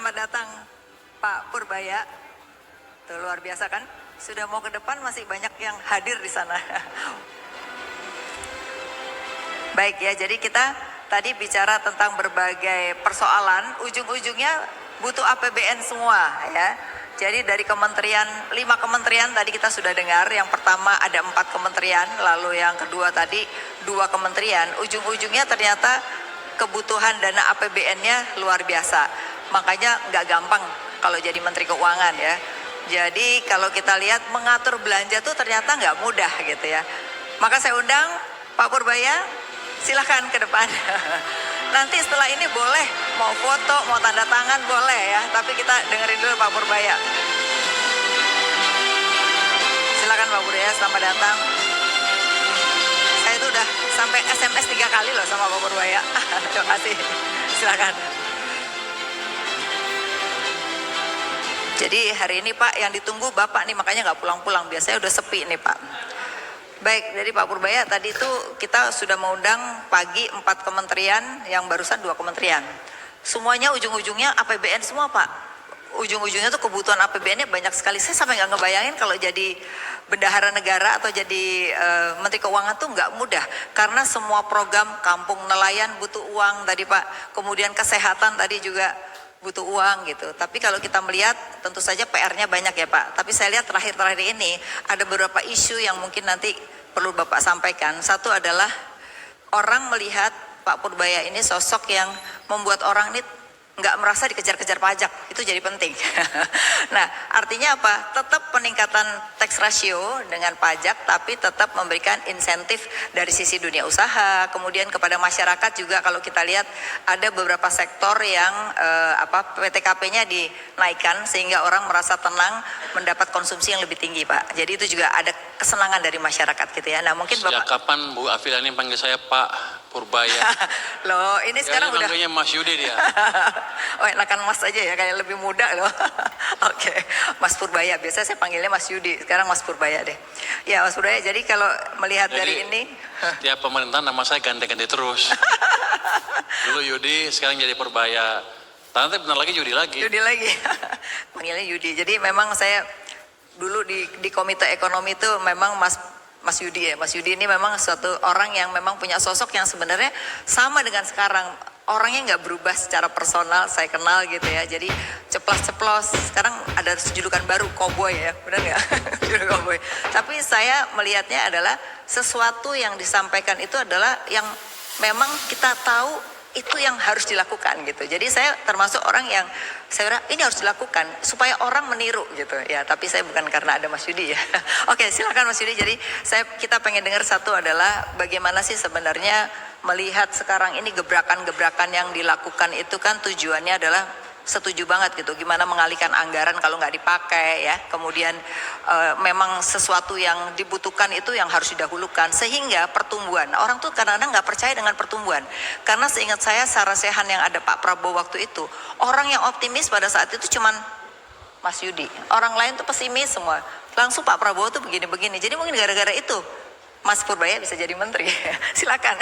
Selamat datang Pak Purbaya. Tuh, luar biasa kan? Sudah mau ke depan masih banyak yang hadir di sana. Baik ya, jadi kita tadi bicara tentang berbagai persoalan, ujung-ujungnya butuh APBN semua ya. Jadi dari kementerian, 5 kementerian tadi kita sudah dengar. Yang pertama ada 4 kementerian, lalu yang kedua tadi 2 kementerian. Ujung-ujungnya ternyata kebutuhan dana APBN-nya luar biasa. Makanya nggak gampang kalau jadi Menteri Keuangan ya. Jadi kalau kita lihat mengatur belanja tuh ternyata nggak mudah gitu ya. Maka saya undang Pak Purbaya, silahkan ke depan. Nanti setelah ini boleh mau foto, mau tanda tangan boleh ya. Tapi kita dengerin dulu Pak Purbaya. Silakan Pak Purbaya, selamat datang. Saya tuh udah sampai SMS 3 kali loh sama Pak Purbaya. Terima kasih. Silakan. Jadi hari ini Pak yang ditunggu Bapak nih, makanya nggak pulang-pulang. Biasanya udah sepi nih Pak. Baik, dari Pak Purbaya tadi itu kita sudah mengundang pagi 4 kementerian, yang barusan 2 kementerian. Semuanya ujung-ujungnya APBN semua Pak. Ujung-ujungnya tuh kebutuhan APBN-nya banyak sekali. Saya sampai nggak ngebayangin kalau jadi bendahara negara atau jadi Menteri Keuangan tuh nggak mudah. Karena semua program kampung nelayan butuh uang tadi Pak. Kemudian kesehatan tadi juga butuh uang gitu. Tapi kalau kita melihat tentu saja PR-nya banyak ya Pak. Tapi saya lihat terakhir-terakhir ini ada beberapa isu yang mungkin nanti perlu Bapak sampaikan. Satu adalah orang melihat Pak Purbaya ini sosok yang membuat orang ini nggak merasa dikejar-kejar pajak. Itu jadi penting. Nah artinya apa? Tetap peningkatan tax ratio dengan pajak, tapi tetap memberikan insentif dari sisi dunia usaha. Kemudian kepada masyarakat juga kalau kita lihat ada beberapa sektor yang PTKP-nya dinaikkan sehingga orang merasa tenang mendapat konsumsi yang lebih tinggi Pak. Jadi itu juga ada kesenangan dari masyarakat gitu ya. Nah mungkin sejak Bapak... kapan Bu Afilani panggil saya Pak Purbaya? Loh ini sekarang udah... manggilnya Mas Yudi dia. Oh enakan Mas aja ya, kayak lebih muda loh. Oke, Mas Purbaya. Biasa saya panggilnya Mas Yudi, sekarang Mas Purbaya deh. Ya Mas Purbaya, jadi kalau melihat Jadi, dari ini... setiap pemerintahan nama saya ganti-ganti terus. Dulu Yudi, sekarang jadi Purbaya. Nanti benar lagi Yudi lagi. Yudi lagi. Panggilnya Yudi. Jadi memang saya dulu di Komite Ekonomi itu memang Mas Yudi ya. Mas Yudi ini memang suatu orang yang memang punya sosok yang sebenarnya sama dengan sekarang. Orangnya nggak berubah secara personal, saya kenal gitu ya. Jadi ceplos-ceplos. Sekarang ada julukan baru, cowboy ya, benar nggak? Julukan cowboy. Tapi saya melihatnya adalah sesuatu yang disampaikan itu adalah yang memang kita tahu itu yang harus dilakukan gitu. Jadi saya termasuk orang yang saya kira ini harus dilakukan supaya orang meniru gitu ya. Tapi saya bukan karena ada Mas Yudi ya. Oke, silakan Mas Yudi. Jadi kita pengen dengar satu adalah bagaimana sih sebenarnya melihat sekarang ini gebrakan-gebrakan yang dilakukan itu kan tujuannya adalah setuju banget gitu. Gimana mengalihkan anggaran kalau nggak dipakai ya. Kemudian memang sesuatu yang dibutuhkan itu yang harus didahulukan sehingga pertumbuhan. Orang tuh kadang-kadang nggak percaya dengan pertumbuhan. Karena seingat saya sarasehan yang ada Pak Prabowo waktu itu, orang yang optimis pada saat itu cuman Mas Yudi. Orang lain tuh pesimis semua. Langsung Pak Prabowo tuh begini-begini. Jadi mungkin gara-gara itu Mas Purbaya bisa jadi menteri. Silakan.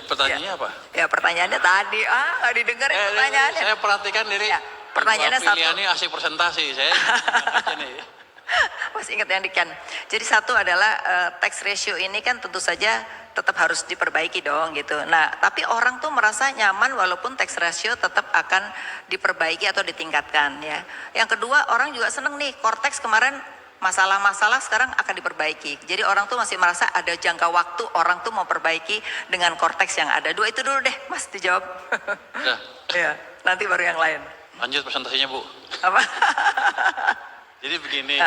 Pertanyaannya apa? Ya pertanyaannya tadi, nggak didengar pertanyaannya. Saya perhatikan diri. Ya, pertanyaannya satu. Ini asik presentasi. Saya nih. Masih ingat yang dikan. Jadi satu adalah tax ratio ini kan tentu saja tetap harus diperbaiki dong gitu. Nah tapi orang tuh merasa nyaman walaupun tax ratio tetap akan diperbaiki atau ditingkatkan ya. Yang kedua orang juga seneng nih, Cortex kemarin masalah-masalah sekarang akan diperbaiki. Jadi orang tuh masih merasa ada jangka waktu orang tuh mau perbaiki dengan Cortex yang ada. 2 itu dulu deh, Mas dijawab. Ya. Ya, nanti baru yang lain. Lanjut presentasinya Bu. Apa? Jadi begini,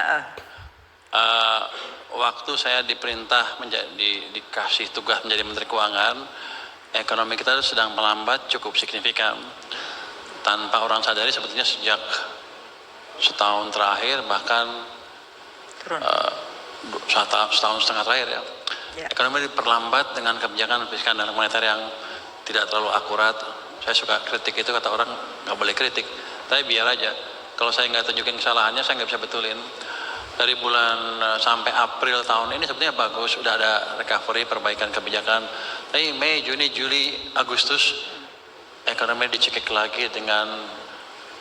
waktu saya diperintah dikasih tugas menjadi Menteri Keuangan, ekonomi kita sedang melambat cukup signifikan. Tanpa orang sadari sebetulnya sejak setahun terakhir bahkan setahun setengah terakhir ya. Ekonomi diperlambat dengan kebijakan fiskal dan moneter yang tidak terlalu akurat. Saya suka kritik itu, kata orang nggak boleh kritik, tapi biar aja. Kalau saya nggak tunjukin kesalahannya, saya nggak bisa betulin. Dari bulan sampai April tahun ini sebetulnya bagus, sudah ada recovery, perbaikan kebijakan. Tapi Mei, Juni, Juli, Agustus ekonomi dicekik lagi dengan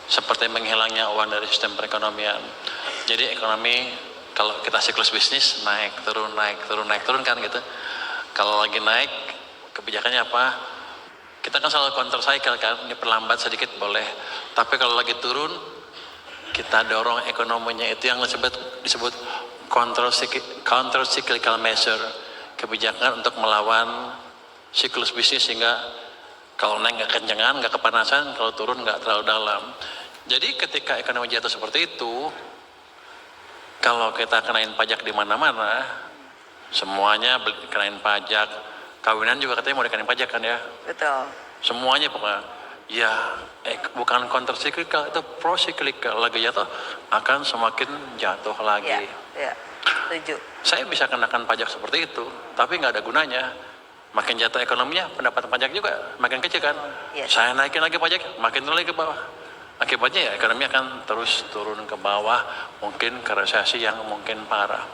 seperti menghilangnya uang dari sistem perekonomian. Jadi ekonomi kalau kita siklus bisnis naik turun kan gitu. Kalau lagi naik kebijakannya apa? Kita kan selalu counter cycle kan, diperlambat sedikit boleh. Tapi kalau lagi turun kita dorong ekonominya, itu yang disebut counter cyclical measure, kebijakan untuk melawan siklus bisnis sehingga kalau naik nggak kencengan, nggak kepanasan, kalau turun nggak terlalu dalam. Jadi ketika ekonomi jatuh seperti itu, kalau kita kenain pajak di mana-mana, semuanya kenain pajak, kawinan juga katanya mau dikenain pajak kan ya? Betul. Semuanya pokoknya. Ya, bukan counter cyclical, itu pro cyclical. Lagi jatuh akan semakin jatuh lagi. Ya, setuju. Saya bisa kenakan pajak seperti itu, tapi nggak ada gunanya. Makin jatuh ekonominya, pendapatan pajak juga makin kecil kan. Yes. Saya naikin lagi pajak, makin turun lagi ke bawah. Akibatnya ya ekonomi akan terus turun ke bawah, mungkin ke resesi yang mungkin parah.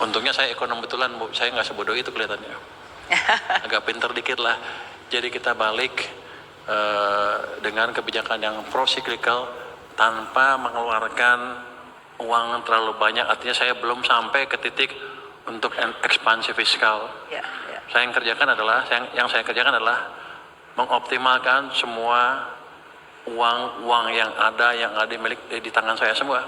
Untungnya saya ekonom betulan, Bu. Saya nggak sebodoh itu kelihatannya. Agak pinter dikit lah. Jadi kita balik dengan kebijakan yang pro-cyclical tanpa mengeluarkan uang terlalu banyak. Artinya saya belum sampai ke titik untuk ekspansi fiskal. Ya. Yang saya kerjakan adalah mengoptimalkan semua uang yang ada milik di tangan saya semua.